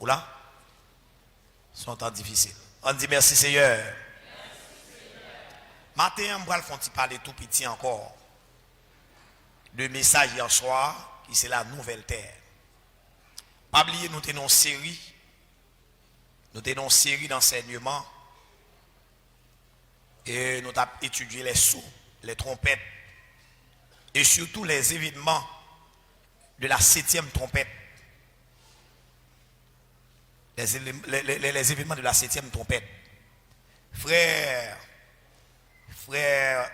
Ou là? Son temps difficile. On dit merci Seigneur. Matin, on va parler tout petit encore. Le message hier soir, qui c'est la nouvelle terre. Pas oublier, nous tenons série. Nous tenons série d'enseignements. Et nous avons étudié les sons, les trompettes. Et surtout les événements de la 7e trompette. Les événements de la 7e trompette. Frère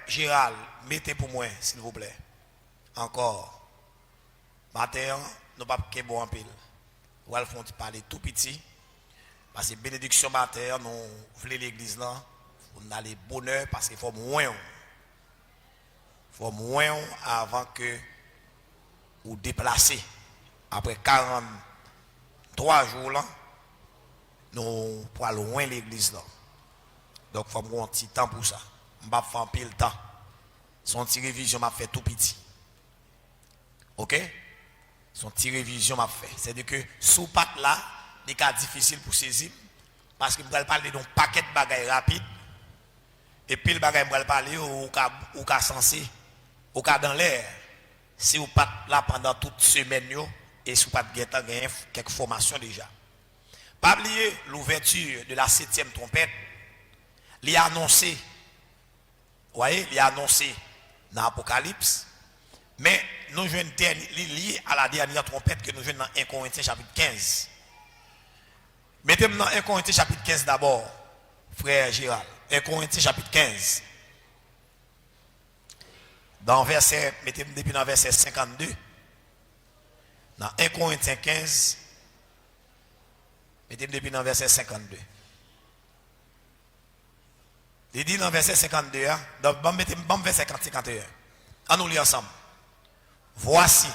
Gérald, mettez pour moi, s'il vous plaît. Encore. Matin, nous ne pouvons pas bon en pile. Nous allons parler tout petit. Parce que bénédiction matin, nous voulons l'église là. On a les bonheurs parce qu'il faut moins. Il faut moins avant que vous déplacez. Après 43 jours là, nous pour aller loin l'église là. Donc il faut prendre un petit temps pour ça. Je ne vais pas faire pile temps. Son petit révision m'a fait tout petit. OK? Son petit révision m'a fait. C'est-à-dire que sous patte là, des cas difficiles pour saisir. Parce que je vais parler d'un paquet de bagages rapides. Et puis le bagage je vais parler au cas censé, au cas dans l'air. Si vous pas là pendant toute semaine et si vous pas gagner quelques formations déjà. Pas oublier l'ouverture de la 7e trompette. Il a annoncé. Vous voyez, il a annoncé dans l'Apocalypse. Mais nous jouons lié à la dernière trompette que nous jouons dans 1 Corinthiens chapitre 15. Mettez-moi dans 1 Corinthiens chapitre 15 d'abord, frère Gérald. 1 Corinthiens chapitre 15. Dans verset, mettez-moi depuis dans verset 52. Dans 1 Corinthiens 15. Mettez-moi depuis dans verset 52. Il dit dans verset 52, donc mettez-moi verset 51. On nous lit ensemble. Voici,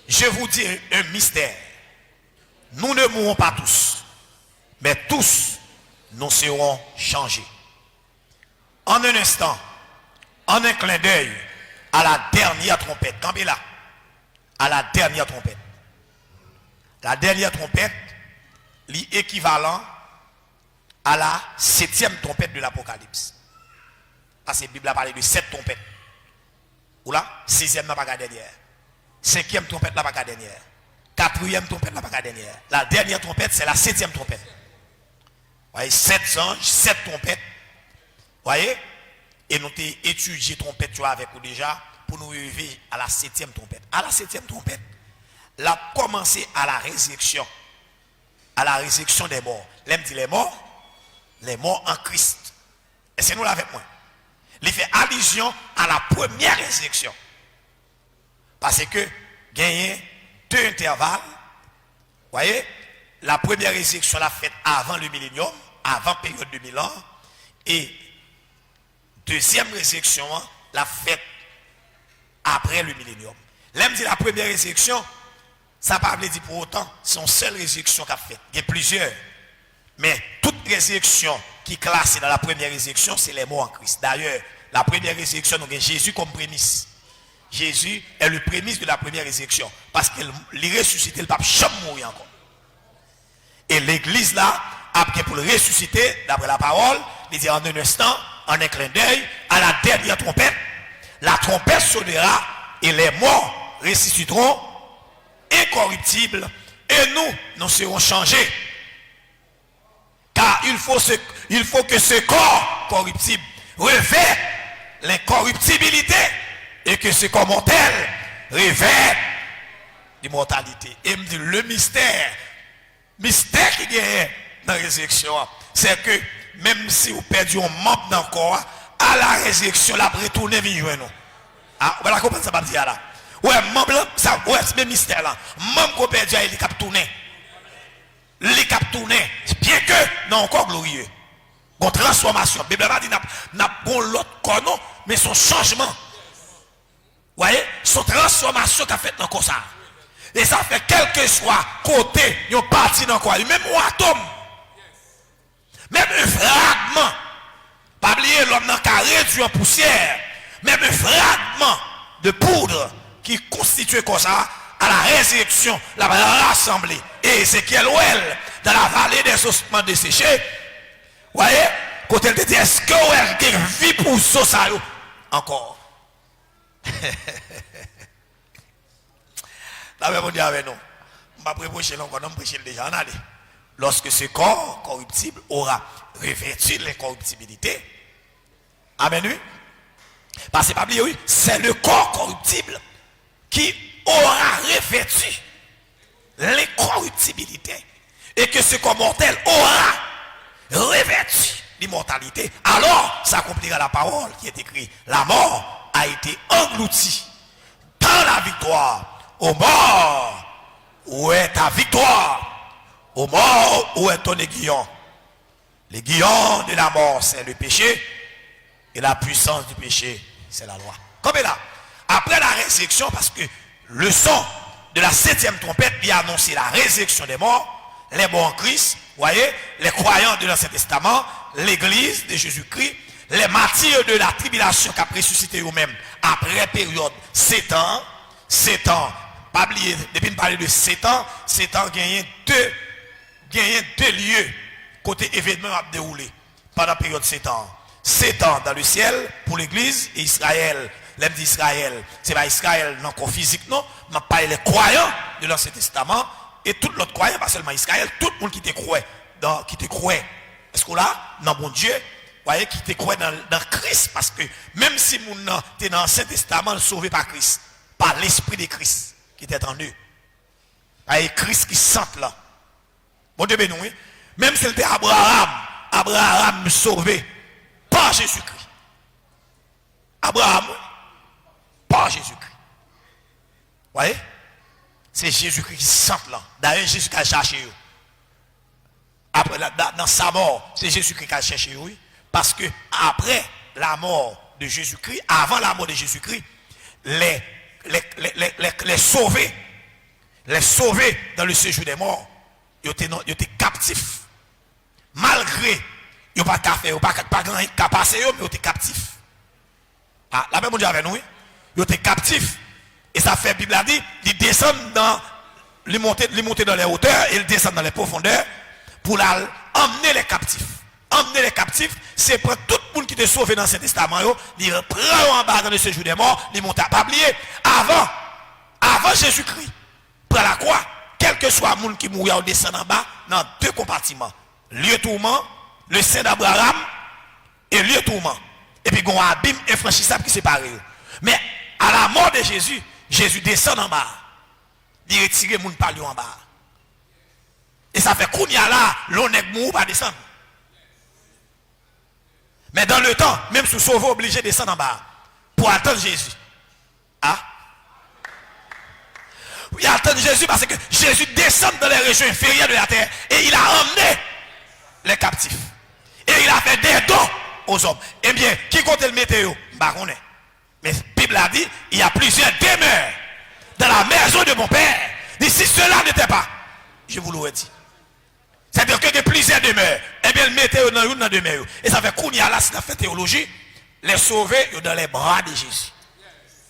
je vous dis un mystère. Nous ne mourrons pas tous, mais tous nous serons changés. En un instant, en un clin d'œil, à la dernière trompette. Campez là. À la dernière trompette. La dernière trompette, l'équivalent à la 7e trompette de l'Apocalypse. Parce que la Bible a parlé de 7 trompettes. Ou là, 6e n'a pas qu'à dernière. 5e trompette n'a pas qu'à dernière. 4e trompette n'a pas qu'à dernière. La dernière trompette, c'est la 7e trompette. Vous voyez, 7 anges, 7 trompettes. Vous voyez? Et nous avons étudié trompette avec vous déjà pour nous arriver à la 7e trompette. À la 7e trompette, la commencé à la résurrection. À la résurrection des morts. L'aime dit les morts en Christ. Et c'est nous là avec moi. Il fait allusion à la première résurrection. Parce que gagné 2 intervalles. Vous voyez? La première résurrection l'a faite avant le millénium, avant la période de 1000 ans. Et deuxième résurrection l'a faite après le millénium. L'aime dit la première résurrection, ça ne veut pas dire pour autant, c'est une seule résurrection qu'a faite. Il y a plusieurs. Mais toute résurrection qui est classée dans la première résurrection, c'est les morts en Christ. D'ailleurs, la première résurrection, nous avons Jésus comme prémisse. Jésus est le prémisse de la première résurrection. Parce qu'il est ressuscité, le pape ne jamais mourir encore. Et l'église là, après pour le ressusciter, d'après la parole, il dit en un instant, en un clin d'œil, à la dernière trompette, la trompette sonnera et les morts ressusciteront incorruptibles et nous serons changés. Car il faut que ce corps corruptible revête l'incorruptibilité et que ce corps mortel revête l'immortalité. Et me dit le mystère qui est dans la résurrection, c'est que même si vous perdez un membre dans le corps, à la résurrection, la retourner vivre nous. Ah, voilà comment ça va dire là. Ouais, membre, ça, ouais, c'est le mystère là. Membre qu'on perd, il est cap tourner. Les cap tourner, bien que non encore glorieux. Une transformation. La Bible va dire n'a pas l'autre corps non, mais son changement. Vous voyez, son transformation qu'a fait dans le corps ça. Et ça fait quel que soit côté, il y a parti dans quoi, même un atome, même un fragment, pas oublier l'homme n'a qu'à réduire en poussière, même un fragment de poudre qui constitue comme ça, à la résurrection, la rassemblée. Et Ézéchiel, dans la vallée des ossements desséchés, vous voyez, quand elle te dit, est-ce que elle vit pour ça encore? Là, on dit avec nous. On va prêcher encore, on prêcher déjà en allée. Lorsque ce corps corruptible aura revêtu l'incorruptibilité, amen, oui. Parce que, oui, c'est le corps corruptible qui aura revêtu l'incorruptibilité. Et que ce corps mortel aura revêtu l'immortalité. Alors, ça accomplira la parole qui est écrite. La mort a été engloutie dans la victoire. Ô mort, où est ta victoire? Ô mort, où est ton aiguillon? L'aiguillon de la mort, c'est le péché. Et la puissance du péché, c'est la loi. Comme là, après la résurrection, parce que le son de la 7e trompette lui a annoncé la résurrection des morts, les morts en Christ, voyez, les croyants de l'Ancien Testament, l'église de Jésus-Christ, les martyrs de la tribulation qui a ressuscité eux-mêmes après période 7 ans, pas oublier, depuis de parler de 7 ans gagné deux lieux côté événement à dérouler pendant la période 7 ans. 7 ans dans le ciel pour l'église et Israël. L'aime d'Israël, c'est pas Israël non qu'au physique non, mais pas les croyants de l'Ancien Testament et tout l'autre croyant, pas seulement Israël, tout le monde qui te croit est-ce que là, dans mon Dieu, voyez, qui te croit dans Christ, parce que même si mon t'es dans l'Ancien Testament sauvé par Christ, par l'esprit de Christ qui était en eux, et Christ qui sente là. Bon Dieu béni, même si c'était Abraham sauvé par Jésus-Christ. Abraham par Jésus-Christ. Vous voyez? C'est Jésus-Christ qui sente là. D'ailleurs, Jésus qui a cherché eux. Après, dans sa mort, c'est Jésus-Christ qui a cherché eux. Parce que après la mort de Jésus-Christ, avant la mort de Jésus-Christ, les sauvés dans le séjour des morts, ils étaient captifs. Malgré, ils n'ont pas de café, ils n'ont pas de passer, mais ils étaient captifs. Ah, la même chose avec nous, ils étaient captifs. Et ça fait, la Bible a dit, ils descendent ils montent dans les hauteurs et ils descendent dans les profondeurs pour emmener les captifs. Emmener les captifs, c'est pour tout le monde qui est sauvé dans ce testament, ils prennent en bas dans le séjour des morts, ils montent à pas oublier. Avant Jésus-Christ, prend la croix, quel que soit le monde qui mourit, on descend en bas dans deux compartiments. Lieu tourment, le sein d'Abraham et lieu tourment. Et puis, il y a un abîme infranchissable qui sépare. Mais à la mort de Jésus, Jésus descend en bas. Il retire les gens par lui en bas. Et ça fait qu'on y a là, l'on est mou pas descendre. Mais dans le temps, même sous sauvé obligé de descendre en bas pour attendre Jésus. Ah? Il attend Jésus parce que Jésus descend dans les régions inférieures de la terre et il a emmené les captifs. Et il a fait des dons aux hommes. Eh bien, qui compte le météo? Bah, on est. Mais la Bible a dit, il y a plusieurs demeures dans la maison de mon Père. Et si cela n'était pas, je vous l'aurais dit. C'est-à-dire que de plusieurs demeures. Eh bien, le météo dans une demeure. Et ça fait qu'on y a là, si on fait théologie, les sauvés dans les bras de Jésus.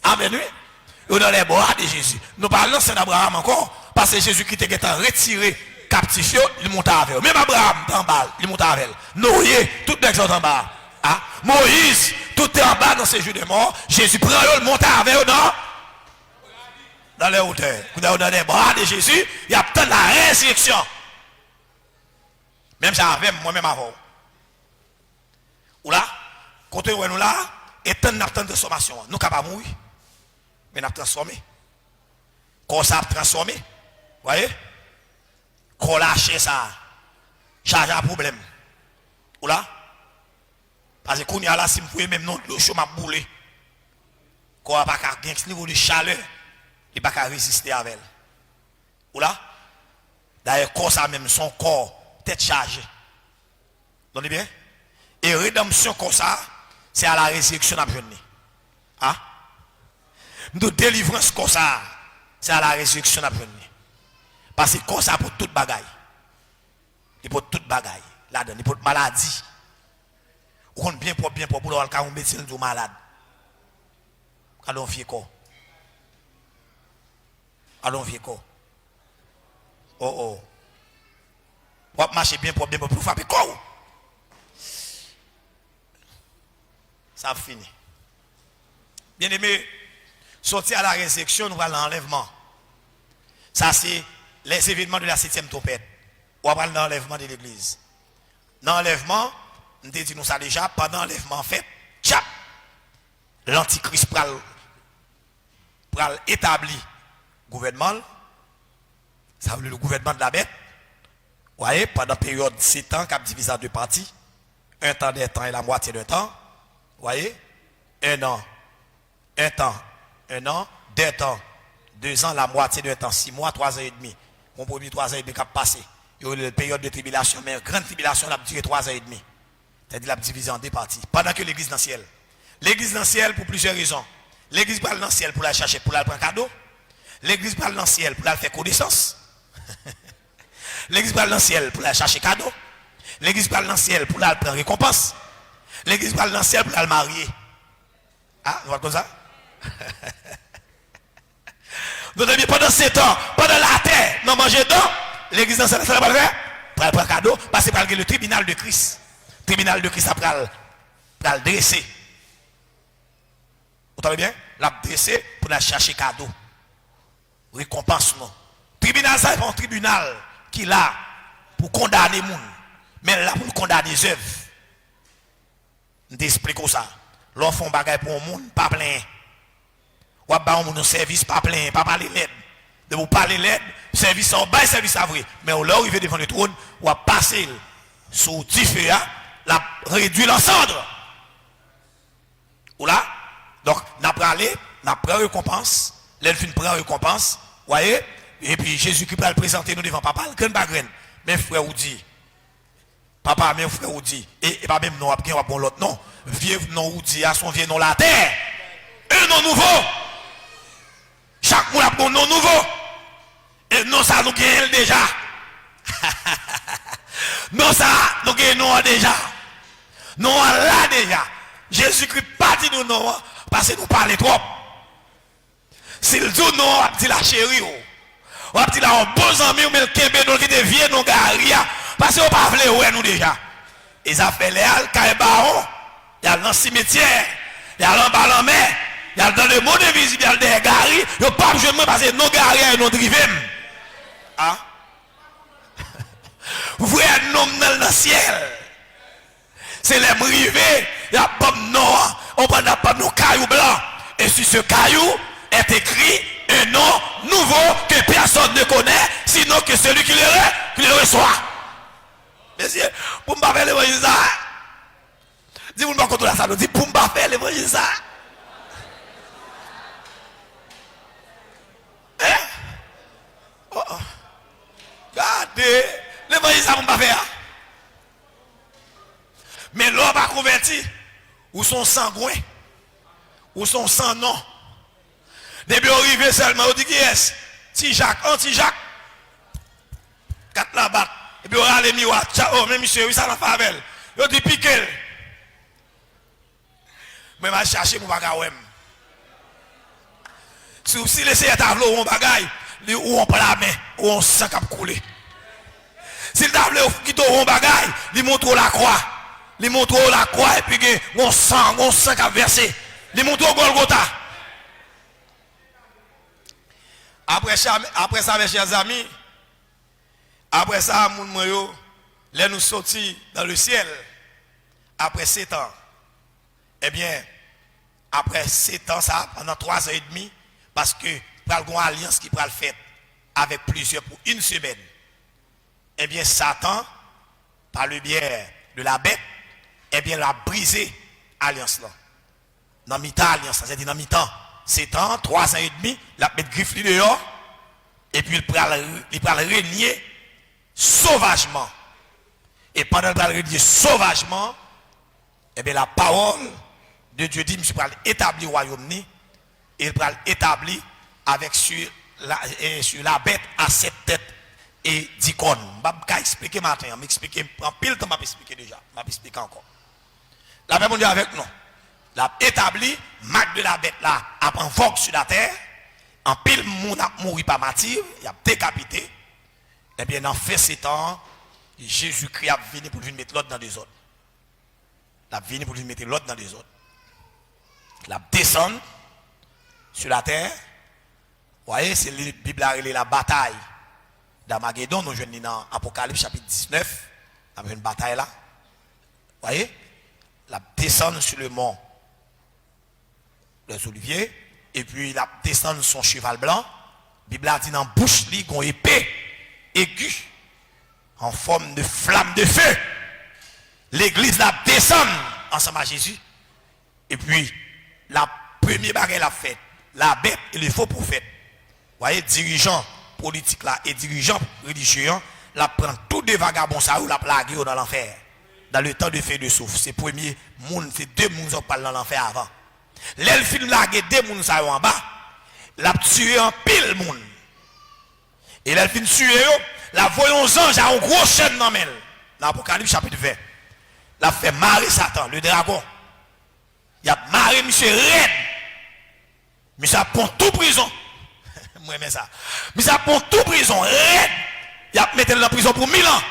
Amen, oui. Dans les bras de Jésus. Nous parlons de Abraham encore, parce que Jésus qui était retiré captif, il monte avec eux. Même Abraham, en bas, il monte avec eux. Noé, tout le monde en bas. Ah? Moïse, tout est en bas dans ces jours de mort. Jésus prend eux, il monte avec eux dans les hauteurs. Dans les bras de Jésus, il y a peut-être la résurrection. Même ça avec moi-même avant. Ou là, quand nous là, et tant de transformation. Nous ne pouvons pas mourir. Mais nous avons transformé. Quand ça a transformé, vous voyez? Quand lâche ça, charge un problème. Ou là? Parce que quand il y a là, si vous pouvez même non, le chaud m'a boulé. Quand on n'a pas ce niveau de chaleur, il n'a pas résister avec elle. Ou là? D'ailleurs, quand ça même, son corps, tête chargée. Vous entendez bien? Et rédemption comme ça, c'est à la résurrection à venir. Ah? De délivrance comme ça, c'est à la résurrection à venir. Parce que comme ça pour toute bagaille. Et pour toute bagaille. Là-dedans, pour toute maladie. On bien pour avoir un médecin de malade. Quand on fait quoi? Allons, vieux corps. Oh oh. Pour marcher bien, pour frapper corps. Ça a fini. Bien aimé, sortir à la résurrection, nous allons à l'enlèvement. Ça, c'est les événements de la 7e trompette. On va parler d'enlèvement de l'église. Dans l'enlèvement, nous dit nous ça déjà, pendant l'enlèvement fait, tchap, l'antichrist pral établi gouvernement. Ça veut dire le gouvernement de la bête. Vous voyez, pendant la période de 7 ans, qui a divisé en deux parties. Un temps d'un temps et la moitié d'un temps. Vous voyez, un an, 2 temps, 2 ans, la moitié d'un temps, 6 mois, 3 ans et demi. Mon premier 3 ans et demi qui a passé. Il y a eu une période de tribulation, mais une grande tribulation a duré 3 ans et demi. C'est-à-dire la divisé en deux parties. Pendant que l'église dans le ciel. L'église dans le ciel pour plusieurs raisons. L'église parle dans le ciel pour la chercher, pour la prendre cadeau. L'église parle dans le ciel pour la faire connaissance. L'église parle dans le ciel pour la chercher cadeau. L'église parle dans le ciel pour la prendre récompense. L'église parle dans le ciel pour la marier. Ah, vous voyez comme ça? Donc, pendant 7 ans, pendant la terre, non manger dedans, l'église dans le ciel, ça va faire? Pour prendre cadeau, parce que c'est le tribunal de Christ. Le tribunal de Christ après le dresser. Vous entendez bien? La dresser pour la chercher cadeau. Récompense non. Tribunal, ça c'est un tribunal qui est là pour condamner les gens. Mais là pour condamner les œuvres. Je t'explique ça. L'offre un bagage pour un monde, pas plein. Ou pas un service, pas plein, pas parler l'aide. De vous parler l'aide, service en bas, service à vrai. Mais au là où il veut devant le trône, ou à passer sous 10 feux, la réduire en cendres. Ou là, donc, n'a pas allé, n'a pas récompense, l'elfine prend récompense, voyez, et puis Jésus-Christ va le présenter nous devant papa, le grain pas grain. Mais frère ou dit, papa, mais frère ou dit, et pas même non, après on va bon l'autre, non, vieux non ou dit, à son vieux nom la terre, un nom nouveau. Chaque mois a un nom nouveau. Et non, ça nous gagne déjà. Non, ça nous gagne déjà. Non, là déjà. Jésus-Christ pas dit nous non, parce que nous parlons trop. S'il dit non, on dit la chérie. On dit là, on bon ami, mais le kembe, nous qui devient nos garia. Parce qu'on pas voulu nous déjà. Ils ont fait léal, baron. Il y a dans le cimetière. Il y a dans le ballon mer. Il y a dans le monde invisible, il y a des garis. Il n'y a pas besoin de moi parce que nos garis et nos drivem. Ah? Vous voyez un homme dans le ciel. C'est les rivés. Il y a pas de nom. On prend pas nos cailloux blancs. Et sur ce caillou est écrit un nom nouveau que personne ne connaît, sinon que celui qui le reçoit. Monsieur, pour me faire l'évangile, dis-moi pas contre la salle, dis pour me faire l'évangile. Hein? Oh, oh. Regardez, l'évangile, ça ne va pas faire. Mais l'homme pas converti, ou son sangouin, ou son sang non. Depuis arrivé seulement, on dit qui est-ce? Ti-Jacques, anti-Jacques. 4 là-bas. Et puis on a les miroirs. Oh, mais monsieur, oui, ça la favelle. On dit piquel. Mais je vais chercher mon bagage. Si vous laissez un tableau ou un bagage, ou on prend la main, ou on sent qu'il couler. Si le tableau qui est un bagage, il montre la croix. Il montre la croix et puis on sent qu'il versé. Il montre Golgotha. Après ça, mes chers amis, après ça, là nous sortis dans le ciel, après 7 ans, eh bien, après 7 ans, ça, pendant 3 ans et demi, parce que pour une alliance qui pourra le faire avec plusieurs pour une semaine, eh bien, Satan, par le biais de la bête, eh bien, l'a brisé l'alliance là. Dans mi-temps, alliance, c'est-à-dire dans mi-temps. 7 ans, 3 ans et demi, la mettre griffe dehors, et puis il peut régner sauvagement. Et pendant qu'il régner sauvagement, eh bien la parole de Dieu dit, je vais établir le royaume, et il va l'établir avec sur la bête à 7 têtes et 10 cornes. Je ne vais pas expliquer maintenant, je vais expliquer, en pile temps, je vais expliquer déjà, je vais expliquer encore. La même Dieu avec nous. L'a établi, marque de la bête là, a pris vogue sur la terre, En pile, moun a mouru par martyr, il a décapité. Eh bien, dans fait ces temps, Jésus-Christ a venu pour venir mettre l'autre dans des autres. Il a venu pour venir mettre l'autre dans des autres. Il a descendu sur la terre. Vous voyez, c'est la Bible a relé la bataille d'Armageddon. Nous jouons dans Apocalypse chapitre 19. Il y a une bataille là. Vous voyez, il a descendu sur le mont des Oliviers. Et puis il a descendu son cheval blanc. La Bible a dit dans la bouche, il y a une épée aiguë en forme de flamme de feu. L'église la descend ensemble à Jésus. Et puis, la première bagarre l'a faite. La bête et le faux prophète. Vous voyez, dirigeants politiques là et dirigeants religieux, la prend tous des vagabonds ça ou la plague dans l'enfer. Dans le temps de feu de souffle. C'est premier monde, c'est deux mondes qui parlent dans l'enfer avant. L'elfine la deux mondes ça en bas. La tué en pile monde. Et l'elfine tué la voyons ange a un gros chaîne dans elle. Dans l'Apocalypse chapitre 20. La fait marrer Satan, le dragon. Il a marré monsieur Red. Monsieur a pris tout prison. Moi j'aime ça. Monsieur a pris tout prison. Red. Il a mis dans la prison pour 1000 ans.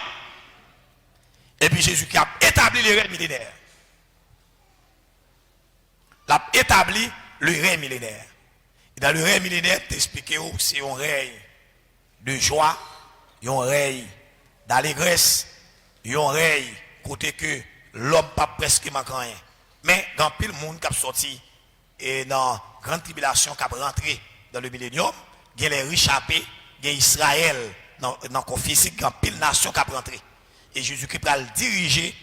Et puis Jésus qui a établi le règne millénaire. Il a établi le règne millénaire. Et dans le règne millénaire, t'expliquer c'est un règne de joie, un règne d'allégresse, un règne côté que l'homme pas presque manquant rien. Mais dans pile monde qui a sorti et dans grande tribulation qui a rentré dans le millénium, il y a les réchappés, il y a Israël dans le physique, dans pile nation qui a rentré. Et Jésus-Christ va le diriger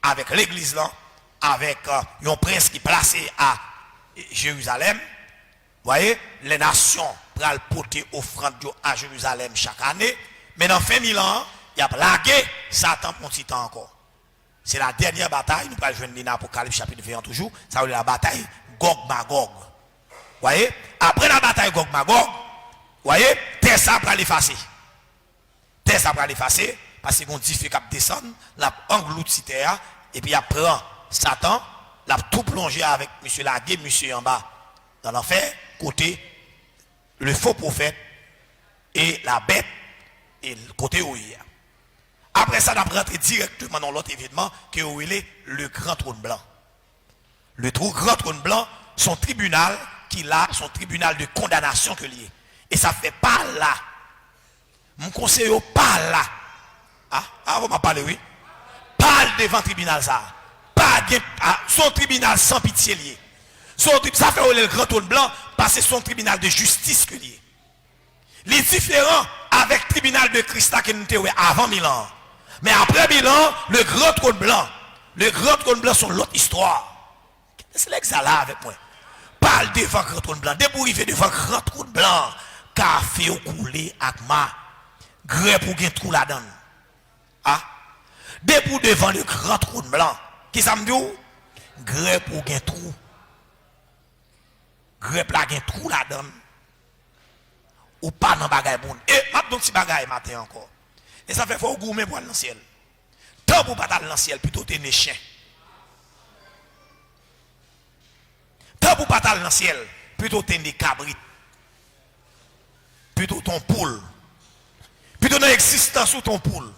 avec l'église là, avec un prince qui est placé à Jérusalem. Vous voyez, les nations vont porter offrande à Jérusalem chaque année. Mais dans fin 1000 ans, il y a plagué Satan pour un petit temps encore. C'est la dernière bataille, nous allons jouer dans l'Apocalypse chapitre 20 toujours, ça veut dire la bataille Gog-Magog. Vous voyez, après la bataille Gog-Magog, vous voyez, Tessa va l'effacer. Tessa va l'effacer, parce qu'on dit qu'il descend, la engloutit terre, et puis après Satan, l'a tout plongé avec M. Lagué, M. en bas, dans l'enfer, côté le faux prophète et la bête, et côté où il y a. Après ça, on a rentré directement dans l'autre événement qui est le grand trône blanc. Le grand trône blanc, son tribunal, qu'il a, son tribunal de condamnation que lié. Et ça fait pas là. Mon conseil pas là. Ah, vous m'en parlez, oui. Parle devant le tribunal ça. Pas son tribunal sans pitié lié. Ça fait le grand trône blanc parce que c'est son tribunal de justice que lié. Il est différent avec le tribunal de Christ qui nous était avant 1000 ans. Mais après 1000 ans, le grand trône blanc, c'est l'autre histoire. C'est l'examen avec moi. Parle devant le grand trône blanc. Dès pour arriver devant le grand trône blanc, café au coulé avec ma grès pour gagner trou là-dedans. Dès pour devant le grand trône blanc, qui ça me dit? Grès pour gagner trou. Grès pour gagner trou là-dedans. Ou pas dans bagaille bon. Et maintenant si bagaille matin encore. Et ça fait faut gourmet pour aller dans le ciel. Tant pour pas aller dans le ciel, plutôt t'es né chien. Tant pour pas aller dans le ciel, plutôt t'es né cabrit. Plutôt ton poule. Plutôt dans l'existence ou ton poule.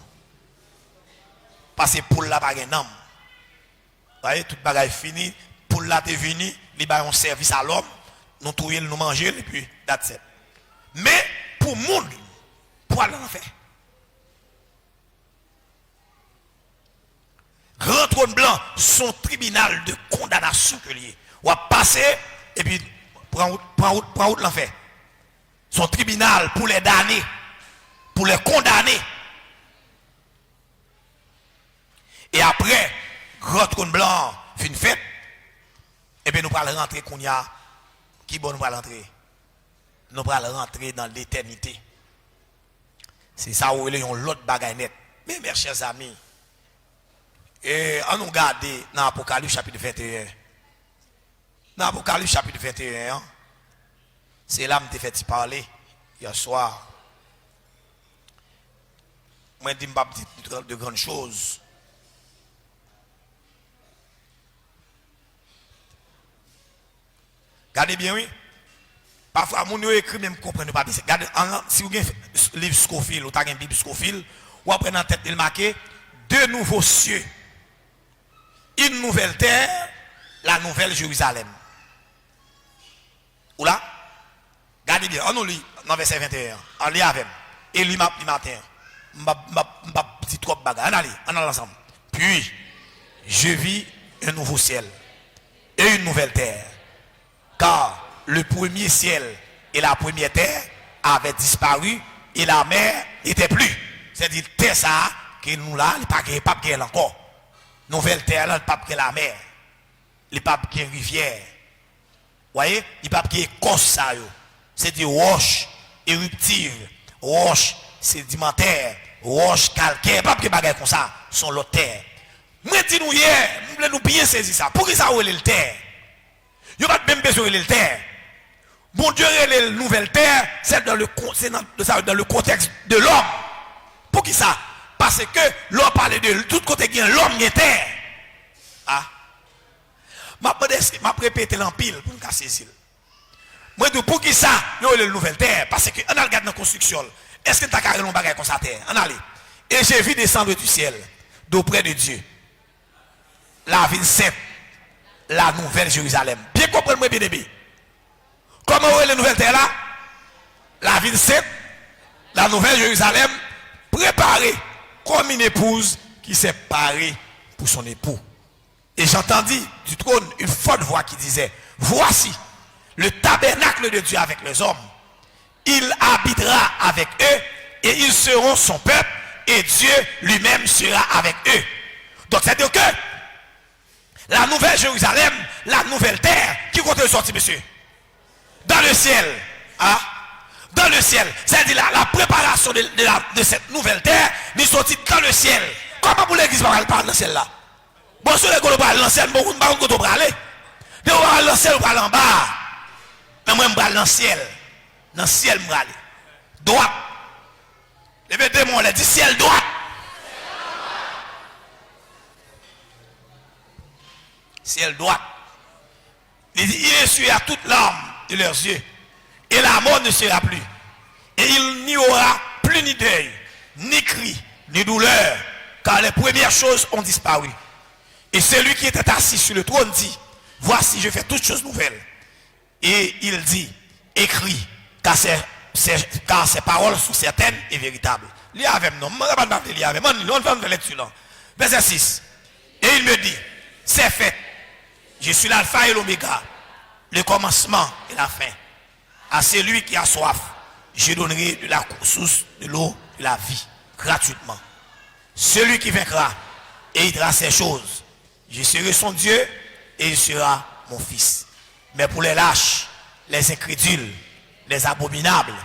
Parce que poule là pas un nom. Vous voyez, toute bagaille fini, poule là t'es venu, il a un service à l'homme, nous touyer, nous manger, et puis that's it. Mais pour le monde, pour aller en faire. Grand trône blanc, son tribunal de condamnation que lié. On va passer et puis prendre route l'enfer. Son tribunal pour les damner, pour les condamner. Et après, grand trône blanc, fin fête, et bien nous allons rentrer qu'on y a. Qui bon nous allons rentrer? Nous allons rentrer dans l'éternité. C'est ça où il y a l'autre bagaille net. Mais mes chers amis, et on nous regarde dans l'Apocalypse chapitre 21. Dans l'Apocalypse chapitre 21, c'est là que je t'ai fait parler hier soir. Moi, je dis de grandes choses. Regardez bien, oui. Parfois, mon écrit même comprendre pas. Regardez, si vous avez un livre Scofield ou avez une Bible Scofield, ou après dans la tête, il marqué deux nouveaux cieux, une nouvelle terre, la nouvelle Jérusalem. Ou là? Regardez bien, on nous lit dans verset 21. On lit avec. Et lui m'a dit matin. M'a petit trop bagarre. On allait ensemble. Puis, je vis un nouveau ciel et une nouvelle terre. Car le premier ciel et la première terre avaient disparu et la mer n'était plus. C'est-à-dire, terre ça, que nous là, il n'y a pas de encore. Nouvelle terre, là, il n'y a pas de la mer. Il n'y a pas de rivière. Vous voyez, il n'y a pas de cause ça. C'est des roches éruptives, roches sédimentaires, roches calcaires, pas de bagages comme ça, sont l'autre terre. Moi, dis nous hier, nous voulons bien saisir ça. Pour qui ça ou le terre? Il n'y a pas même besoin de le terre. Bon Dieu, la nouvelle terre, c'est dans le contexte de l'homme. Pour qui ça? Parce que l'homme parle de tout côté qui est l'homme et terre. Ah. Je répété l'empile pour nous saisir. Moi, pour qui ça? Il y a une nouvelle terre. Parce que, on a regardé dans la construction. Est-ce que tu as carré un bagage comme ça terre? On allait. Et j'ai vu descendre du ciel, d'auprès de Dieu, la ville sainte, la nouvelle Jérusalem. Bien comprenez-moi, bien aimé. Comment est la nouvelle terre là? La ville sainte, la nouvelle Jérusalem, préparée comme une épouse qui s'est parée pour son époux. Et j'entendis du trône une forte voix qui disait, voici le tabernacle de Dieu avec les hommes. Il habitera avec eux et ils seront son peuple et Dieu lui-même sera avec eux. Donc c'est-à-dire que la nouvelle Jérusalem, la nouvelle terre, qui compte sortir, monsieur? Dans le ciel. Hein? Dans le ciel. C'est-à-dire la préparation de cette nouvelle terre, nous sortit dans le ciel. Comment pour l'église va parler dans le ciel là? Bon, sur les gars, dans le ciel, bon, on va aller. Mais on va aller dans le ciel, on va aller en bas. Mais moi, je vais aller dans le ciel. Dans le ciel, je vais aller. Droite. Les démons, on dit ciel droite. Ciel droite. Il dit, il essuiera toute larme de leurs yeux. Et la mort ne sera plus. Et il n'y aura plus ni deuil, ni cri, ni douleur, car les premières choses ont disparu. Et celui qui était assis sur le trône dit, voici, je fais toutes choses nouvelles. Et il dit, écris, car ces paroles sont certaines et véritables. Lis avec nous, on va faire là-dessus là. Verset 6. Et il me dit, c'est fait. Je suis l'alpha et l'oméga, le commencement et la fin. À celui qui a soif, je donnerai de la source de l'eau de la vie, gratuitement. Celui qui vaincra héritera ces choses. Je serai son Dieu et il sera mon fils. Mais pour les lâches, les incrédules, les abominables,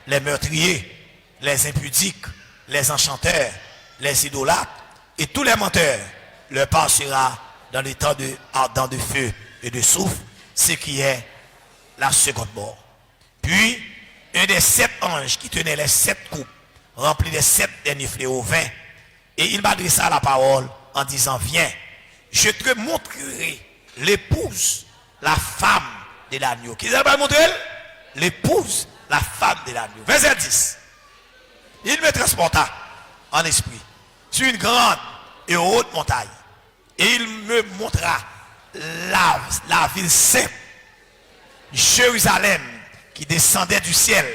les meurtriers, les impudiques, les enchanteurs, les idolâtres et tous les menteurs, leur part sera dans les temps ardent de feu et de soufre, ce qui est la seconde mort. Puis, un des 7 anges qui tenait les 7 coupes, remplis des 7 derniers fléaux vins, et il m'adressa la parole en disant, viens, je te montrerai l'épouse, la femme de l'agneau. Qui va montrer? L'épouse, la femme de l'agneau. Verset 10. Il me transporta en esprit sur une grande et haute montagne. Et il me montra la ville sainte, Jérusalem, qui descendait du ciel,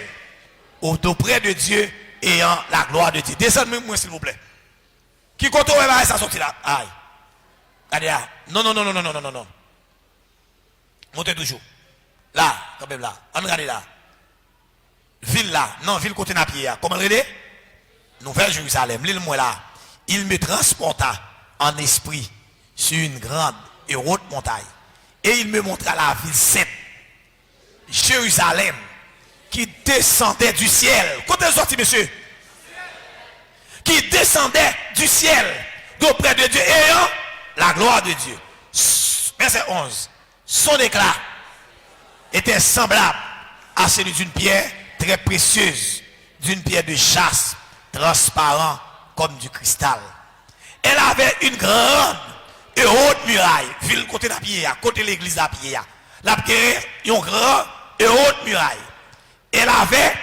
auprès de Dieu, ayant la gloire de Dieu. Descendez-moi, s'il vous plaît. Qui compte où va ça sortir là? Aïe. Regardez là. Non. Montez toujours. Là, quand même là. On regarde là. Ville là. Non, ville côté na pied. Comment regardez? Nouvelle Jérusalem. L'île moi là. Il me transporta en esprit sur une grande et haute montagne. Et il me montra la ville sainte, Jérusalem, qui descendait du ciel. Quand est sorti, monsieur? Qui descendait du ciel, d'auprès de Dieu, ayant la gloire de Dieu. Verset 11. Son éclat était semblable à celui d'une pierre très précieuse, d'une pierre de jaspe, transparent comme du cristal. Elle avait une grande et haute muraille, ville côté la pierre, côté l'église la pierre. La pierre, un grand et haute muraille. Elle avait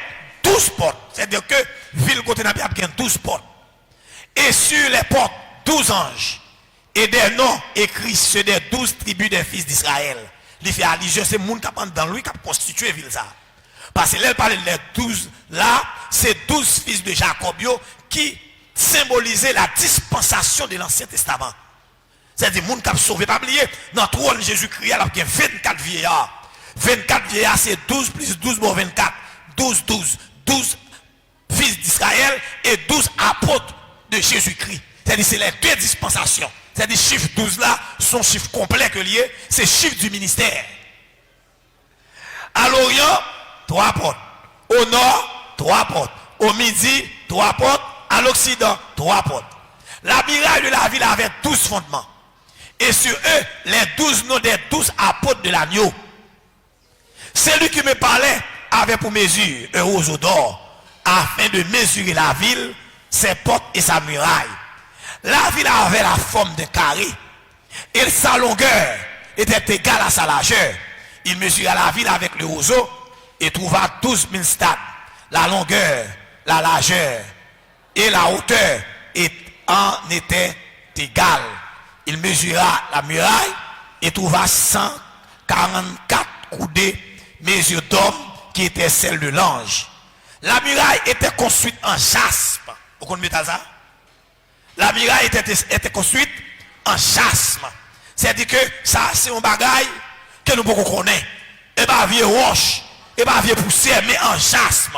12 portes. C'est-à-dire que ville côté n'a bien 12 portes. Et sur les portes, 12 anges. Et des noms écrits sur des 12 tribus des fils d'Israël. Il fait allusion, c'est le monde qui a dans lui qui a constitué ville ça. Parce que là, il parle des 12 là, c'est 12 fils de Jacob qui symbolisaient la dispensation de l'Ancien Testament. C'est-à-dire, le monde qui a sauvé, pas oublier, dans le trône Jésus-Christ, il y a 24 vieillards. 24 vieillards, c'est 12 plus 12 bon 24. 12 fils d'Israël et 12 apôtres de Jésus-Christ. C'est-à-dire, c'est les deux dispensations. C'est-à-dire, chiffre 12 là, son chiffre complet que lié, c'est chiffre du ministère. À l'Orient, 3 portes. Au nord, 3 portes. Au midi, 3 portes. À l'Occident, 3 portes. La muraille de la ville avait 12 fondements. Et sur eux, les 12 noms des 12 apôtres de l'agneau. Celui qui me parlait avait pour mesure un roseau d'or, afin de mesurer la ville, ses portes et sa muraille. La ville avait la forme d'un carré, et sa longueur était égale à sa largeur. Il mesura la ville avec le roseau et trouva 12 000 stades. La longueur, la largeur et la hauteur en étaient égales. Il mesura la muraille et trouva 144 coudées, mesure d'homme qui était celle de l'ange. La muraille était construite en jaspe. Vous connaissez ça? La muraille était construite en jaspe. C'est-à-dire que ça, c'est un bagage que nous pouvons connaître. Et pas vieux roche, et pas vieux poussière, mais en jaspe.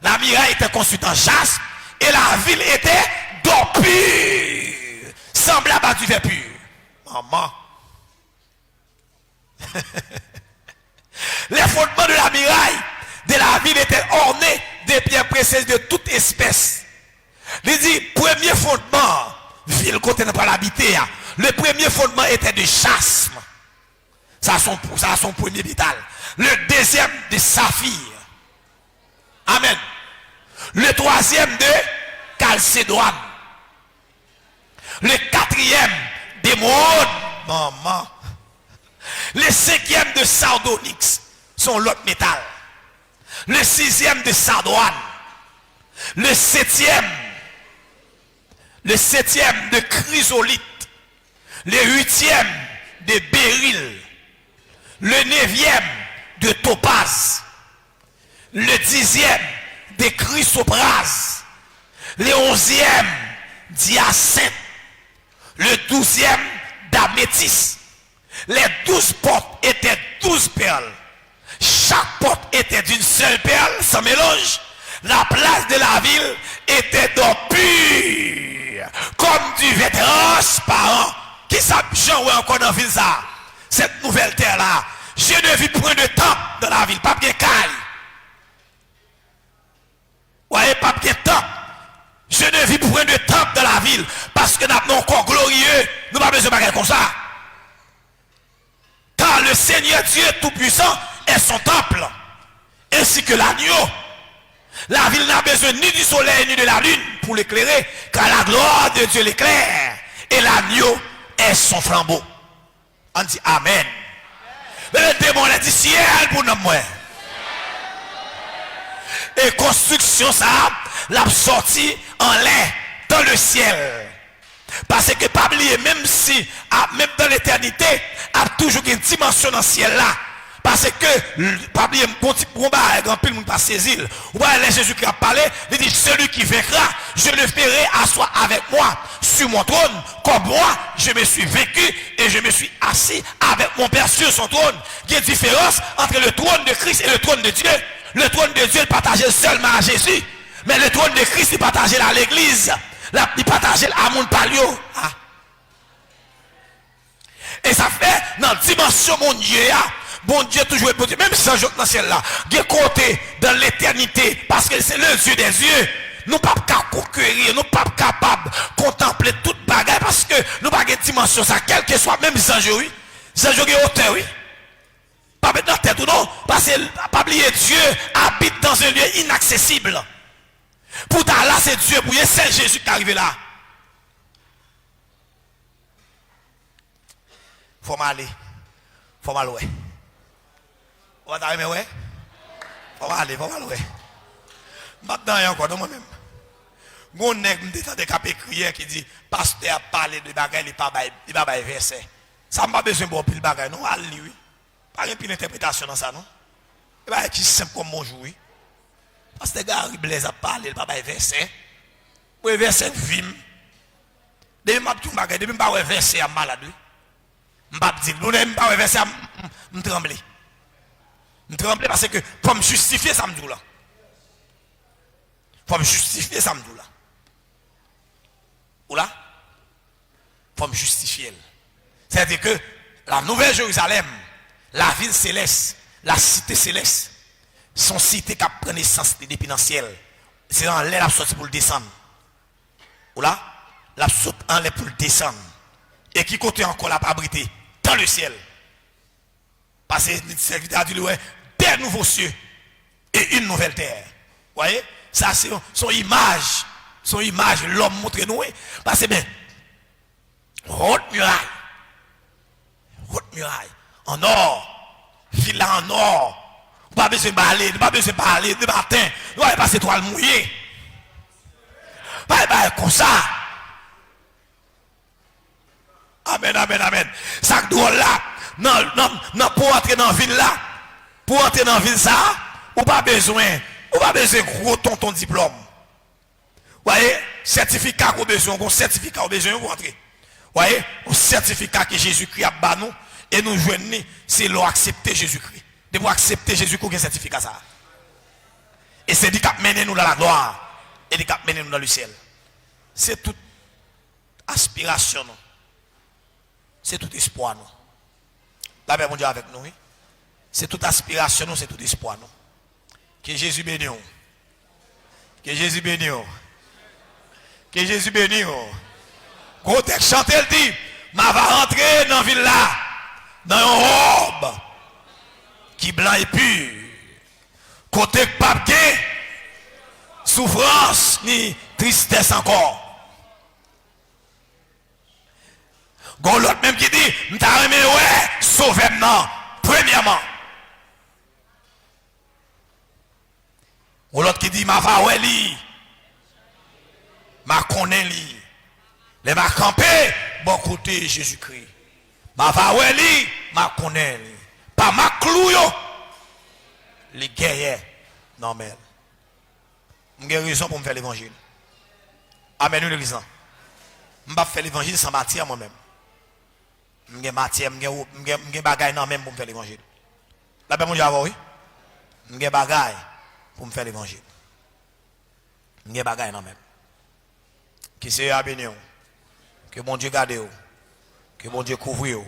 La muraille était construite en jaspe et la ville était d'or pur, semblable à du verre pur. Maman. Les fondements de la muraille de la ville étaient ornés de pierres précieuses de toute espèce. Il dit, premier fondement, ville côté n'a pas l'habiter. Le premier fondement était de jaspe. Ça a son premier vital. Le deuxième de saphir. Amen. Le troisième de calcédoine. Le quatrième d'émeraude. Maman. Le cinquième de sardonyx. Sont l'autre métal. Le sixième de sardoine. Le septième de chrysolite. Le huitième de béryl. Le neuvième de topaz. Le 10e de chrysoprase. Le 11e d'hyacinthe. Le 12e d'améthyste. Les 12 portes étaient 12 perles. Chaque porte était d'une seule perle, sans mélange. La place de la ville était d'or pur, comme du vêt transparent. Qui s'abjouait encore dans la ville ça? Cette nouvelle terre-là. Je ne vis point de temple dans la ville, pas bien caille. Voyez, pas bien temple. Je ne vis point de temple dans la ville, parce que nous avons encore glorieux, nous n'avons pas besoin de faire comme ça. Car le Seigneur Dieu Tout-Puissant est son temple, ainsi que l'agneau. La ville n'a besoin ni du soleil ni de la lune pour l'éclairer, car la gloire de Dieu l'éclaire, et l'agneau est son flambeau. On dit Amen. Le démon a dit ciel pour nous. Et construction ça, l'a sorti en l'air, dans le ciel. Parce que pas oublier, même si, même dans l'éternité, a toujours une dimension dans le ciel là. Parce que, pas oublier, grand pile, pas saisir. Ou bien, Jésus qui a parlé, il dit, celui qui vaincra, je le ferai asseoir avec moi sur mon trône, comme moi, je me suis vaincu et je me suis assis avec mon Père sur son trône. Il y a une différence entre le trône de Christ et le trône de Dieu. Le trône de Dieu, il partageait seulement à Jésus. Mais le trône de Christ, il partageait à l'église. Il partageait à mon palio. Et ça fait, dans la dimension mon Dieu, bon Dieu toujours est bon Dieu, même si ça joue dans le ciel là, Dieu côté dans l'éternité, parce que c'est le Dieu des yeux. Nous ne pouvons pas conquérir, nous ne pouvons pas capables de contempler toute bagaille, parce que nous n'avons pas de dimension, ça, quel que soit, même si ça joue, oui. Ça joue en hauteur, oui. Pas mettre dans la tête ou non, parce que, pas oublier, Dieu habite dans un lieu inaccessible. Pourtant là, c'est Dieu, pour c'est Jésus qui est arrivé là. Faut m'aller. Faut m'aller. On va t'arriver, ouais. On va aller, ouais. Maintenant, il y a encore dans moi-même. Mon nègre me détend des capés crier qui dit, pasteur a parlé de bagaille, il va pas verset. Ça m'a besoin de pile bagaille, non, allez, oui. Pas une pile interprétation dans ça, non. Il va être simple comme mon jour, oui. Pasteur Gary Blaise a parlé, il va pas verset. Pour verset vim. Depuis que je ne suis pas verset à malade, je ne suis pas verset à me trembler. Je tremble parce que pour me justifier ça me dit là. Pour me justifier ça me dit là. Ou là? Pour me justifier. C'est-à-dire que la Nouvelle Jérusalem, la ville céleste, la cité céleste, sont cités qui prennent naissance depuis dans le ciel. C'est dans l'air la sortie pour le descendre. Ou là? La saute en l'air pour le descendre. Et qui côté encore la abrité dans le ciel. Parce que cette vidéo a dit des nouveaux cieux et une nouvelle terre. Vous voyez? Ça c'est son image. Son image, l'homme montre nous. Parce que bien, haute muraille. Haute muraille. En or. Villa en or. Pas besoin de parler, pas besoin de parler de matin. Vous n'avez pas cette toile mouillée. Pas comme ça. Amen, amen, amen. Ça doit là, non, pour entrer dans la ville là, pour entrer dans la ville ça, ou pas besoin gros ton diplôme. Vous voyez, certificat qu'on besoin, un certificat qu'on besoin pour entrer. Vous voyez, un certificat que Jésus-Christ a bat nous, et nous joignons, c'est leur accepter Jésus-Christ. De pour accepter Jésus-Christ, un certificat ça. Et c'est dit qu'il mène nous dans la gloire, et dit qu'il mène nous dans le ciel. C'est toute aspiration, non? C'est tout espoir, non? La paix, mon Dieu, avec nous, oui? C'est toute aspiration, non? C'est tout espoir, non? Que Jésus bénisse. Que Jésus bénisse. Que Jésus bénisse. Gros texte chanté, elle dit, ma va rentrer dans la ville là, dans une robe qui blanc et pur. Côté papier, souffrance ni tristesse encore. Gon l'autre même qui dit, m'ta remis ouais, sauvez-moi, premièrement. Ou l'autre qui dit, ma va ouais li, ma connaît li, les ma campé, bon côté Jésus-Christ. Ma va ouais li, ma connaît li. Pas ma clou yo, les guerriers, non mais. J'ai raison pour me faire l'évangile. Amen, nous l'église. Je ne vais pas faire l'évangile sans matière moi-même. J'ai matière, j'ai bagaille non même pour me faire l'évangile. La paix mon Dieu avant oui. J'ai bagaille pour me faire l'évangile. J'ai bagaille non même. Que c'est à bénir. Que mon Dieu garde. Que mon Dieu couvre.